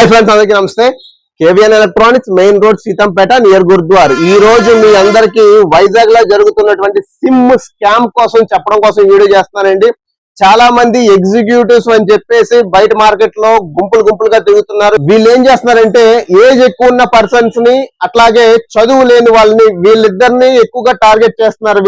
Hi friends, అందరికీ నమస్తే. KVN electronics, main road, Seethampeta, near Gurudwara. ఈ రోజు మీ అందరికి వైజాగ్ లో జరుగుతున్నటువంటి సిమ్ స్కామ్ కోసం చెప్పడం కోసం వీడియో చేస్తున్నానండి. చాలా మంది ఎగ్జిక్యూటివ్స్ అని చెప్పేసి బయట మార్కెట్ లో గుంపులుగా తిరుగుతున్నారు. వీళ్ళు ఏం చేస్తున్నారంటే ఏజ్ ఎక్కువ ఉన్న పర్సన్స్ ని, అట్లాగే చదువు లేని వాళ్ళని, వీళ్ళిద్దరిని ఎక్కువగా టార్గెట్ చేస్తున్నారు.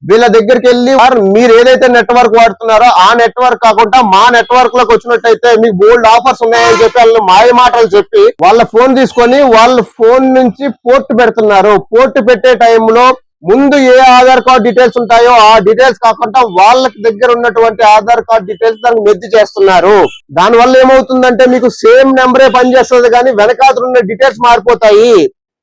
వీళ్ళ దగ్గరికి వెళ్ళి మీరు ఏదైతే నెట్వర్క్ వాడుతున్నారో ఆ నెట్వర్క్ కాకుండా మా నెట్వర్క్ లోకి వచ్చినట్టయితే మీకు బోల్డ్ ఆఫర్స్ ఉన్నాయని చెప్పి వాళ్ళని మాయ మాటలు చెప్పి వాళ్ళ ఫోన్ తీసుకొని వాళ్ళ ఫోన్ నుంచి పోర్ట్ పెడుతున్నారు. పోర్ట్ పెట్టే టైంలో ముందు ఏ ఆధార్ కార్డ్ డీటెయిల్స్ ఉంటాయో ఆ డీటెయిల్స్ కాకుండా వాళ్ళకి దగ్గర ఉన్నటువంటి ఆధార్ కార్డ్ డీటెయిల్స్ దానికి మెర్జ్ చేస్తున్నారు. దాని వల్ల ఏమవుతుందంటే మీకు సేమ్ నెంబరే పనిచేస్తుంది కానీ వెనకాతలు ఉన్న డీటెయిల్స్ మారిపోతాయి.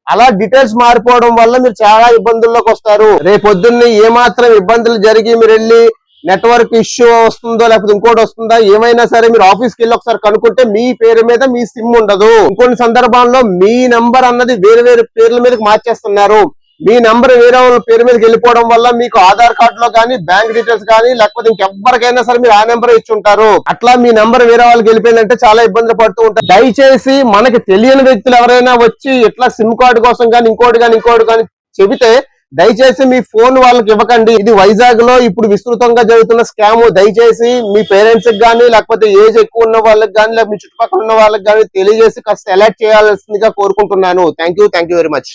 అలా డీటెయిల్స్ మారిపోవడం వల్ల మీరు చాలా ఇబ్బందుల్లోకి వస్తారు. రేపొద్దున్నే ఏమాత్రం ఇబ్బందులు జరిగి మీరు వెళ్ళి నెట్వర్క్ ఇష్యూ వస్తుందో లేకపోతే ఇంకోటి వస్తుందా ఏమైనా సరే మీరు ఆఫీస్కి వెళ్ళి ఒకసారి కనుక్కుంటే మీ పేరు మీద మీ సిమ్ ఉండదు. ఇంకొన్ని సందర్భాల్లో మీ నంబర్ అన్నది వేరే పేర్ల మీదకి మార్చేస్తున్నారు. మీ నంబర్ వేరే వాళ్ళ పేరు మీదకి వెళ్ళిపోవడం వల్ల మీకు ఆధార్ కార్డు లో కానీ బ్యాంక్ డీటెయిల్స్ కానీ లేకపోతే ఇంకెవ్వరికైనా సరే మీరు ఆ నెంబర్ ఇచ్చి ఉంటారు. అట్లా మీ నంబర్ వేరే వాళ్ళకి వెళ్ళిపోయిందంటే చాలా ఇబ్బందులు పడుతూ ఉంటారు. దయచేసి మనకి తెలియని వ్యక్తులు ఎవరైనా వచ్చి ఇట్లా సిమ్ కార్డు కోసం కానీ ఇంకోటి కానీ చెబితే దయచేసి మీ ఫోన్ వాళ్ళకి ఇవ్వకండి. ఇది వైజాగ్ లో ఇప్పుడు విస్తృతంగా జరుగుతున్న స్కామ్. దయచేసి మీ పేరెంట్స్ కి కానీ లేకపోతే ఏజ్ ఎక్కువ ఉన్న వాళ్ళకి కానీ లేకపోతే మీ చుట్టుపక్కల ఉన్న వాళ్ళకి కానీ తెలియజేసి కాస్త అలర్ట్ చేయాల్సిందిగా కోరుకుంటున్నాను. Thank you very much.